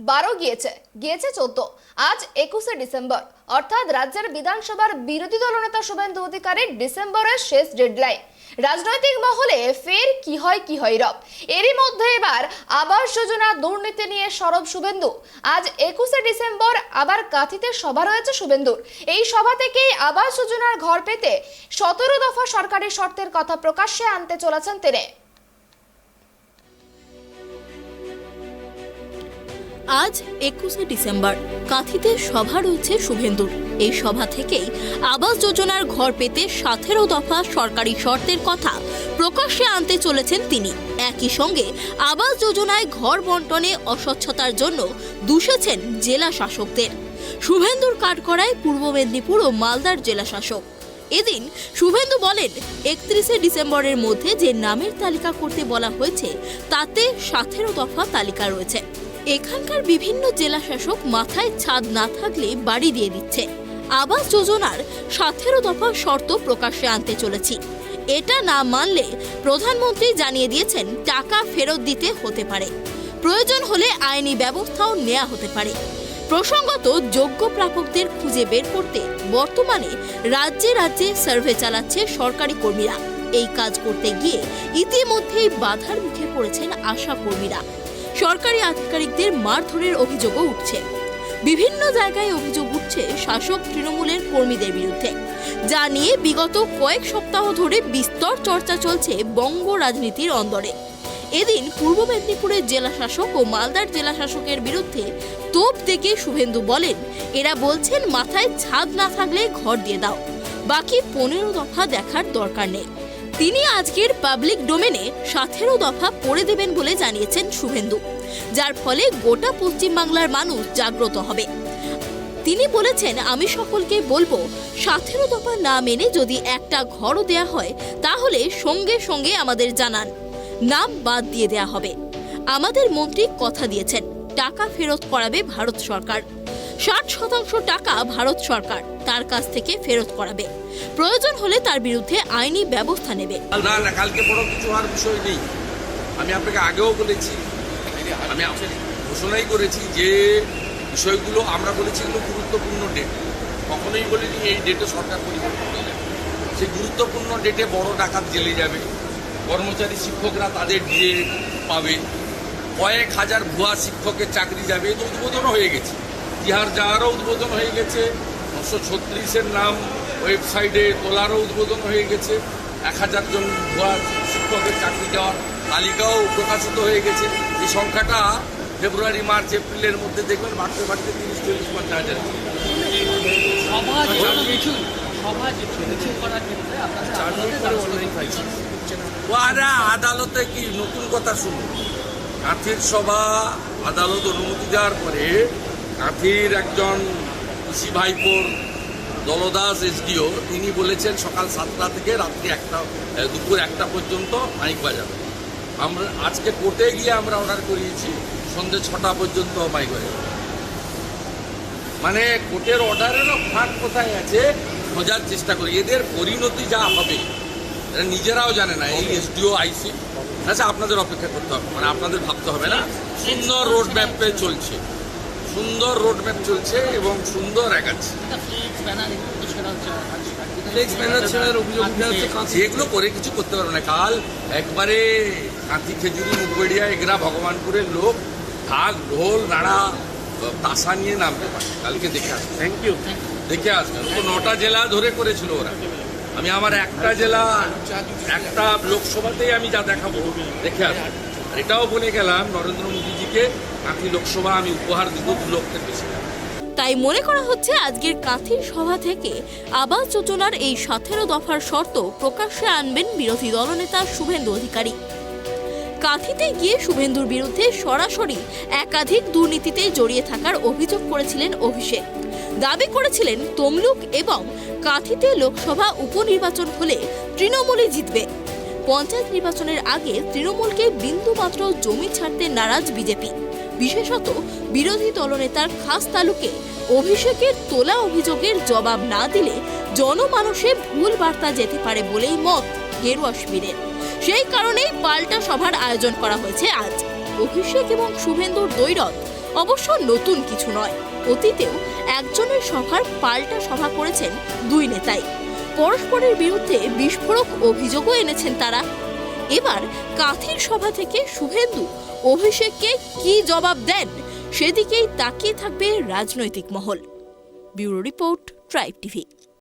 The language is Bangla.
12 গিয়েছে 14। আজ 21শে ডিসেম্বর, অর্থাৎ রাজ্যের বিধানসভার বিরোধী দলনেতা শুভেন্দু অধিকারীর ডিসেম্বরের শেষ ডেডলাইন। রাজনৈতিক মহলে ফের কি হয় রব। এরই মধ্যে এবার আবাস যোজনা দুর্নীতি নিয়ে সরব শুভেন্দু। আজ 21শে ডিসেম্বর আবার কাঁথিতে সভা রয়েছে শুভেন্দুর। এই সভা থেকেই আবাস যোজনার ঘর পেতে 17 দফা সরকারি শর্তের কথা প্রকাশ্যে আনতে চলেছেন তিনি। আজ 21শে ডিসেম্বর কাঁথিতে সভা রয়েছে শুভেন্দুর। এই সভা থেকেই আবাস যোজনার ঘর পেতে 17 দফা সরকারি শর্তের কথা প্রকাশ্যে আনতে চলেছেন তিনি। একই সঙ্গে আবাস যোজনায় ঘর বন্টনে অস্বচ্ছতার জন্য দুষেছেন জেলা শাসকদের। শুভেন্দুর কাঠগড়ায় পূর্ব মেদিনীপুর ও মালদার জেলা শাসক। এদিন শুভেন্দু বলেন, 31শে ডিসেম্বরের মধ্যে যে নামের তালিকা করতে বলা হয়েছে তাতে 17 দফা তালিকা রয়েছে। এখানকার বিভিন্ন জেলা শাসক মাথায় ছাদ না থাকলে বাড়ি দিয়ে দিচ্ছে। আবাস যোজনার 17 দফা শর্ত প্রকাশ্যে আনতে চলেছি। এটা না মানলে প্রধানমন্ত্রী জানিয়ে দিয়েছেন টাকা ফেরত দিতে হতে পারে, প্রয়োজন হলে আইনি ব্যবস্থাও নেওয়া হতে পারে। প্রসঙ্গত, যোগ্য প্রাপকদের খুঁজে বের করতে বর্তমানে রাজ্যে রাজ্যে সার্ভে চালাচ্ছে সরকারি কর্মীরা। এই কাজ করতে গিয়ে ইতিমধ্যেই বাধার মুখে পড়েছেন আশা কর্মীরা। সরকারি আধিকারিকদের মারধরের অভিযোগও উঠছে। বিভিন্ন জায়গায় অভিযোগ উঠছে শাসক তৃণমূলের কর্মীদের বিরুদ্ধে, যা নিয়ে বিগত কয়েক সপ্তাহ ধরে বিস্তর চর্চা চলছে বঙ্গ রাজনীতির অন্দরে। এদিন পূর্ব মেদিনীপুরের জেলা শাসক ও মালদার জেলা শাসকের বিরুদ্ধে তোপ দেখে শুভেন্দু বলেন, এরা বলছেন মাথায় ছাদ না থাকলে ঘর দিয়ে দাও, বাকি 15 দফা দেখার দরকার নেই। তিনি আজকের পাবলিক ডোমেনে 17 দফা পড়ে দেবেন বলে জানিয়েছেন শুভেন্দু, যার ফলে গোটা পশ্চিমবাংলার মানুষ জাগ্রত হবে। তিনি বলেছেন, আমি সকলকে বলবো 17 দফা না মেনে যদি একটা ঘরও দেয়া হয় তাহলে সঙ্গে সঙ্গে আমাদের জানান, নাম বাদ দিয়ে দেয়া হবে। আমাদের মন্ত্রী কথা দিয়েছেন টাকা ফেরত করাবে ভারত সরকার। 60% টাকা ভারত সরকার তার কাছ থেকে ফেরত করাবে, প্রয়োজন হলে তার বিরুদ্ধে আইনি ব্যবস্থা নেবে। না, কালকে বড় কিছু হওয়ার বিষয় নেই। আমি আপনাকে আগেও বলেছি, আমি ঘোষণাই করেছি যে বিষয়গুলো আমরা বলেছি এগুলো গুরুত্বপূর্ণ ডেট। কখনোই বলিনি এই ডেটে সরকার পরিবর্তন হবে। সেই গুরুত্বপূর্ণ ডেটে বড় ডাকাত জেলে যাবে, কর্মচারী শিক্ষকরা তাদের ডিএ পাবে, কয়েক হাজার ভুয়া শিক্ষকের চাকরি যাবে। তো উদ্বোধন হয়ে গেছে, তিহার যাওয়ারও উদ্বোধন হয়ে গেছে, 936-এর নাম ওয়েবসাইটে তোলারও উদ্বোধন হয়ে গেছে, 1000 জন ভুয়া শিক্ষকের চাকরি দেওয়ার তালিকাও প্রকাশিত হয়ে গেছে। এই সংখ্যাটা ফেব্রুয়ারি, মার্চ, এপ্রিলের মধ্যে দেখবেন বাড়তে 30-40-50 হাজার। আদালতে কি নতুন কথা শুনুন। কাঁথির সভা আদালত অনুমতি দেওয়ার পরে কাঁথির একজন কৃষি ভাইপোর দলদাস এসডিও তিনি বলেছেন সকাল 7টা থেকে রাত্রি দুপুর 1টা পর্যন্ত মাইক বাজাবে। আমরা আজকে কোর্টে গিয়ে আমরা অর্ডার করিয়েছি সন্ধ্যে 6টা পর্যন্ত মাইক বাজাবে। মানে কোর্টের অর্ডারেরও ফাঁক কোথায় আছে খোঁজার চেষ্টা করি। এদের পরিণতি যা হবে এরা নিজেরাও জানে না। এই এসডিও আইসি, আচ্ছা আপনাদের অপেক্ষা করতে হবে, মানে আপনাদের ভাবতে হবে না। সুন্দর রোড ম্যাপে চলছে, সুন্দর রোড ম্যাপ চলছে এবং সুন্দর এগাচ্ছে। এগুলো করে কিছু করতে পারবে না। কাল একবারে কাঁথি, খেজুরি, মুখবেড়িয়া এগরা ভগবানপুরের লোক ঢাক, ঢোল, নাড়া, তাসা নিয়ে নামতে পারে। কালকে দেখে আসবে। Thank you. দেখে আসবেন। তো 9টা জেলা ধরে করেছিল ওরা। আমি আমার একটা জেলা একটা লোকসভাতেই আমি যা দেখাবো দেখে আসবো। আর এটাও বলে গেলাম নরেন্দ্র মোদীজিকে কাঁথি লোকসভা আমি উপহার দিব 2 লক্ষের বেশি। তাই মনে করা হচ্ছে আজকের কাঁথির সভা থেকে আবাস যোজনার এই 17 দফার শর্ত প্রকাশ্যে আনবেন বিরোধী দলনেতা শুভেন্দু অধিকারী। কাঁথিতে গিয়ে শুভেন্দুর বিরুদ্ধে সরাসরি একাধিক দুর্নীতিতে জড়িয়ে থাকার অভিযোগ করেছিলেন অভিষেক। দাবি করেছিলেন তমলুক এবং কাঁথিতে লোকসভা উপনির্বাচন হলে তৃণমূলই জিতবে। পঞ্চায়েত নির্বাচনের আগে তৃণমূলকে বিন্দুমাত্র জমি ছাড়তে নারাজ বিজেপি। বিশেষত বিরোধী দলনেতার খাস তালুকে অভিষেকের তোলা অভিযোগের জবাব না দিলে জনমানসে ভুল বার্তা যেতে পারে বলেই মত গেরুয়া শিবিরের। সেই কারণেই পাল্টা সভার আয়োজন করা হয়েছে আজ। অভিষেক এবং শুভেন্দুর দ্বৈরথ অবশ্য নতুন কিছু নয়, অতীতেও একজনের সভার পাল্টা সভা করেছেন দুই নেতাই। পরস্পরের বিরুদ্ধে বিস্ফোরক অভিযোগও এনেছেন তারা। এবার কাঁথির সভা থেকে শুভেন্দু অভিষেককে কি জবাব দেন সেদিকেই তাকিয়ে থাকবে রাজনৈতিক মহল। Bureau report, tribe TV.